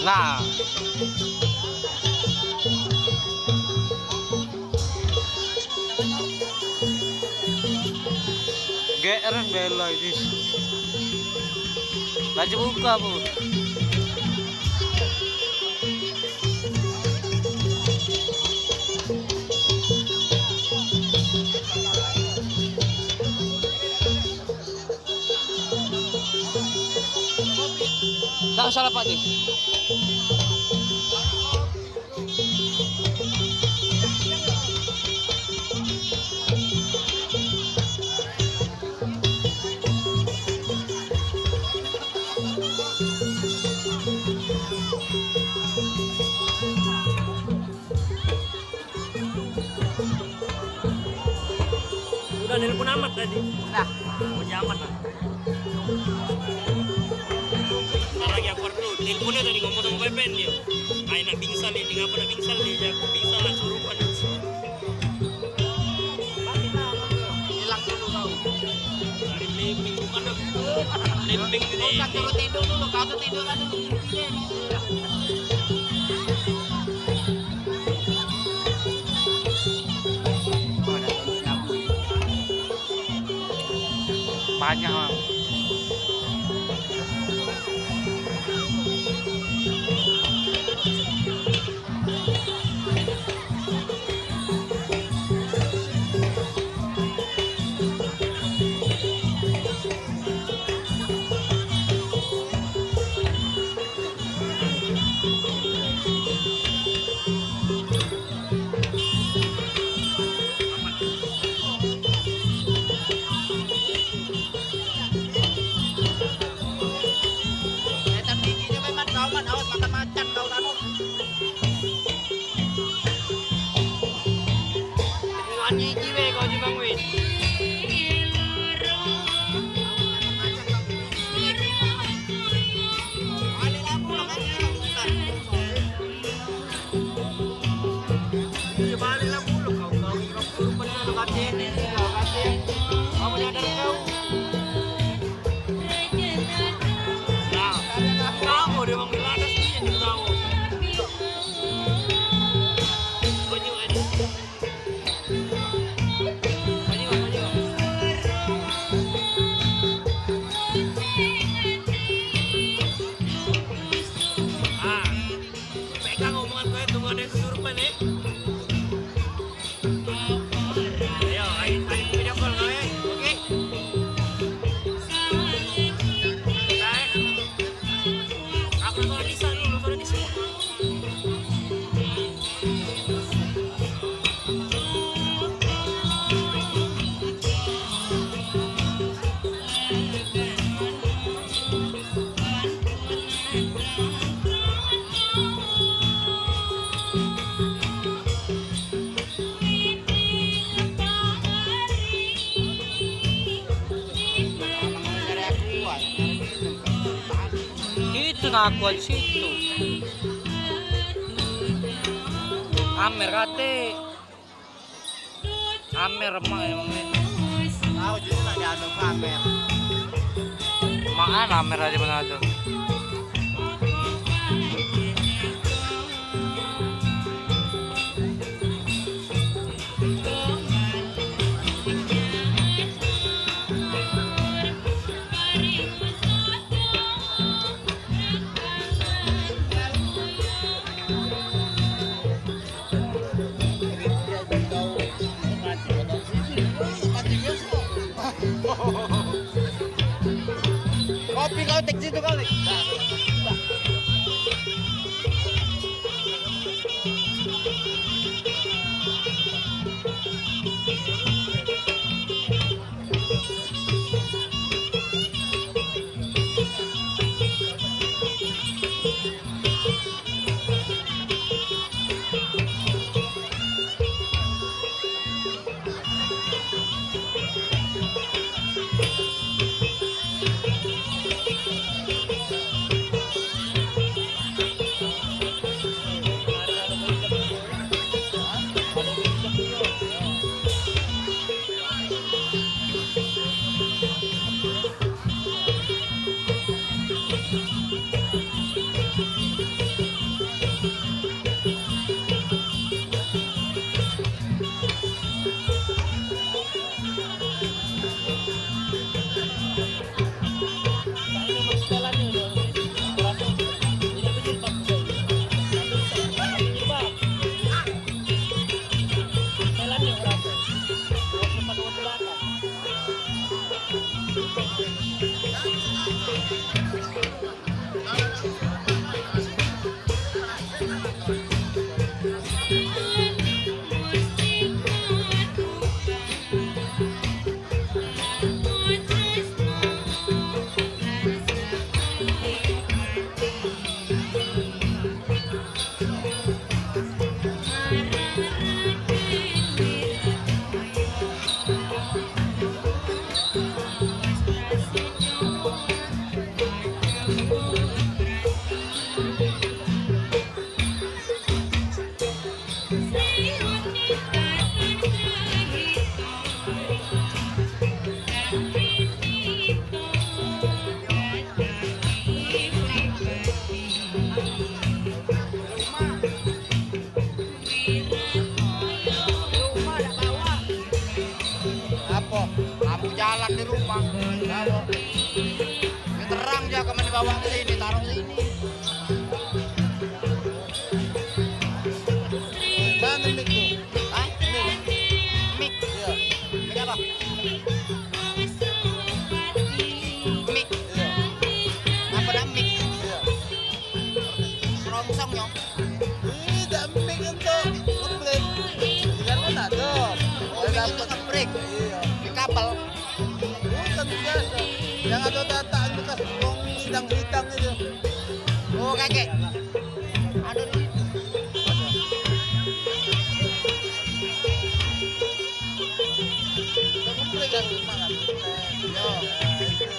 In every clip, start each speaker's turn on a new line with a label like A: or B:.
A: Nah, GR bela ini. Baju buka, Bu. Tak salah Pak nih.
B: Udah nelpon amat tadi.
A: Nah,
B: Punya amat lah. Ntar lagi aku dulu. Nelponnya tadi ngomong sama Pepen dia. Ay nak bingsal ini, ngapa nak bingsal dia? Aku bingsal lah suruhan.
A: hilang dulu kau.
B: Dari blimbing bukan dah. Blimbing
A: Kau tak
B: ini.
A: turun tidur dulu, kau tuh tidur kan dulu. Banyak Bang. Tingginya memang kau man, awas makan macan kau nanu.
B: Anjing jiwe kau di Bang Win. Ya balik lah mulu kau. Kau pernah nak kasih ni, kau kasih. Kau menyadar kau. Nah, tahu dia Bang Win ada sih yang tahu. Maju ini. Maju. Ah, pegang omongan kau itu ada kesurupan eh. Ayo, ayo video call kau eh, oke? Baik. Aku suruh bisa dulu, suruh bisa.
A: Itu ngaku di situ. Amer kate. Amer emang emang ini.
B: Tahu jadi nak diaduk kamer.
A: Mana Amer aja mana ada.
B: Kopi kau tek situ kali.
A: Apa? Lampu jalan di rumah. Bawa. Ya terang aja kamu dibawa ke sini, taruh sini.
C: Mana mic tuh?
A: Hah? Mik.
C: Iya.
A: Mik apa? Mik.
C: Iya.
A: Apa dah mik?
C: Iya.
A: Serongsong nyong.
C: Tidak mic untuk ngeplay. Kan mana tuh?
A: Oh, mik untuk ngebreak.
C: Iya.
A: Di kapal.
C: Bukan biasa. Yang ada tataan bekas gong hidang-hidang itu.
A: Oh, kakek. Ada di situ.
C: Untuk ngeplay kan gimana? Yo. Itu.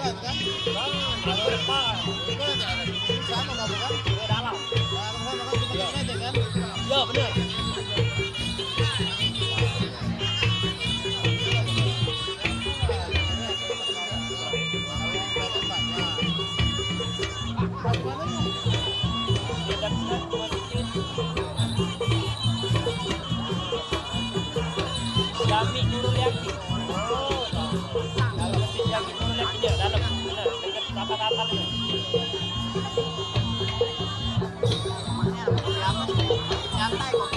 C: Bukan kan? Bukan ada di sana nggak bukan? Dalam sana kan cuma meter kan?
B: Ya benar. Jami Nurul Yakin. Oh, dalam masjid Jami Nurul Yakin dia dalam. Benar, dekat kapal-kapal itu.
A: Nyantai kok,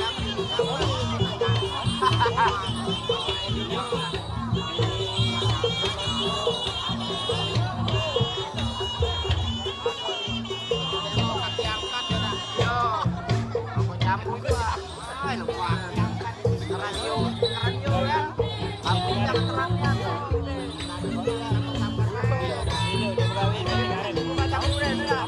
A: kaki angkat ya dah. Yo. Aku nyambung gua. Ay, lupa. Radio ya. Aku yang terangnya.
B: Ini udah bergawe dari karen.
A: Baca udah dah.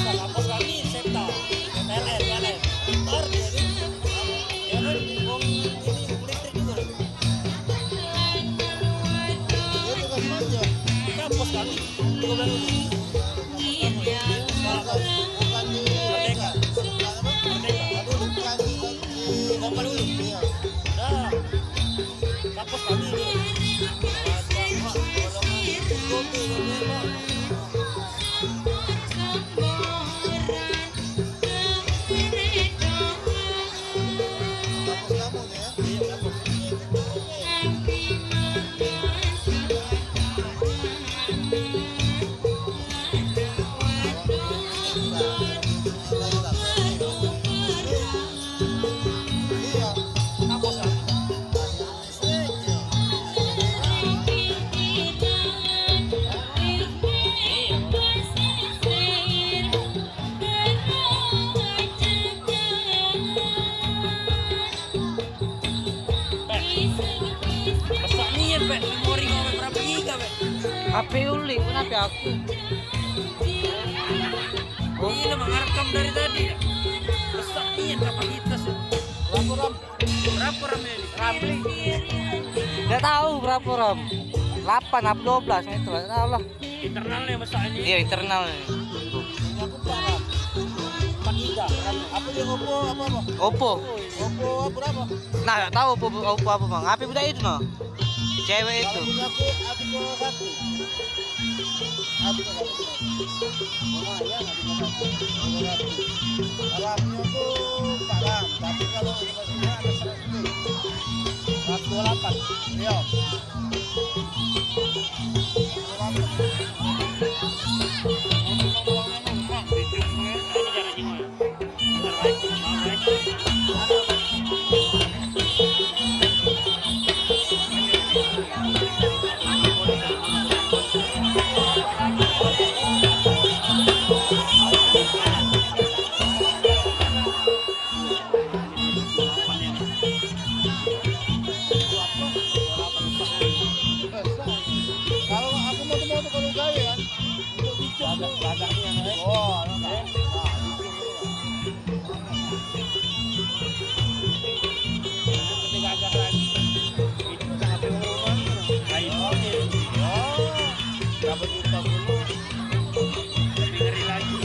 B: kapos kami septa. PLN. Pintar dia tuh. Ya kan, wong ini listrik juga.
C: Dia tugas manja.
B: Kapos kami 3 bulan dulu.
C: Bukan di
B: Merdeka.
C: bukan apa?
B: Merdeka.
C: Aduh, bukan di
B: Pompa dulu.
C: Iya.
B: Dah. Kapos kami itu.
C: Kapus kamu nih ya. Iya.
B: Kapos kami. Besar nih ya, Pak. Memori kau berapa giga, Pak?
D: HP uli, kenapa aku?
B: Gila, mengharapkan dari tadi ya. Besar nih ya kapasitas. Berapa RAM ini?
D: Rambling. Gak tahu berapa RAM. 8 apa 12 itu lah, tahu lah.
B: Internalnya besar ini.
D: Iya internal nih.
C: Aku parah.
B: 4 giga RAM-nya.
C: Apa yang Oppo apa?
D: Oppo.
C: Oppo berapa?
D: Nah, gak tahu Oppo apa bang. HP budak itu no. Cewek itu.
C: Kalau punya aku ke satu. Aku ke satu. Lumayan aku ke satu. RAM-nya tuh 4 RAM, tapi kalau dikasihnya ada
B: 128.
C: Iya. 28. Kalau aku mau kalau gawean untuk dicek
B: Gagaknya,
C: Oh,
B: lebih gagah lagi. Itu sangat rumah. iPhone
C: dapat juta dulu.
B: lebih ngeri lagi.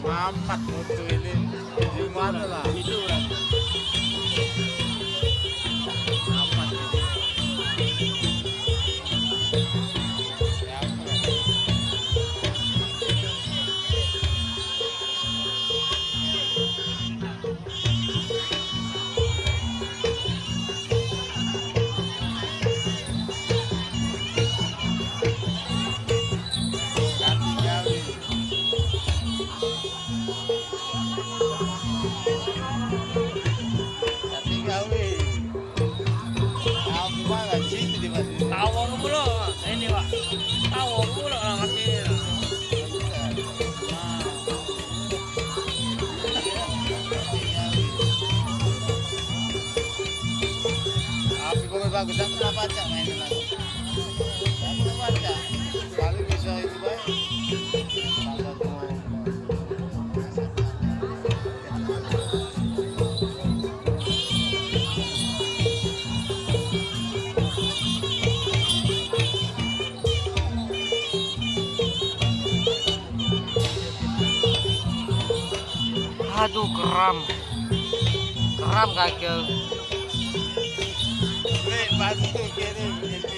C: Mamat motor ini di mana lah?
B: Itu Ran.
C: Mamat ini. Tapi gawe. Aku mah nggak situ di masjid.
B: Tawar mulu ini Pak. Tawar mulu orang ngasih.
C: Tapi kok bagus dan pernah baca mainin lagi. Saya pernah baca. Paling bisa itu baik. Tambah tuh.
D: Aduh keram. Keram kaki.
C: Nih, bantu kirim.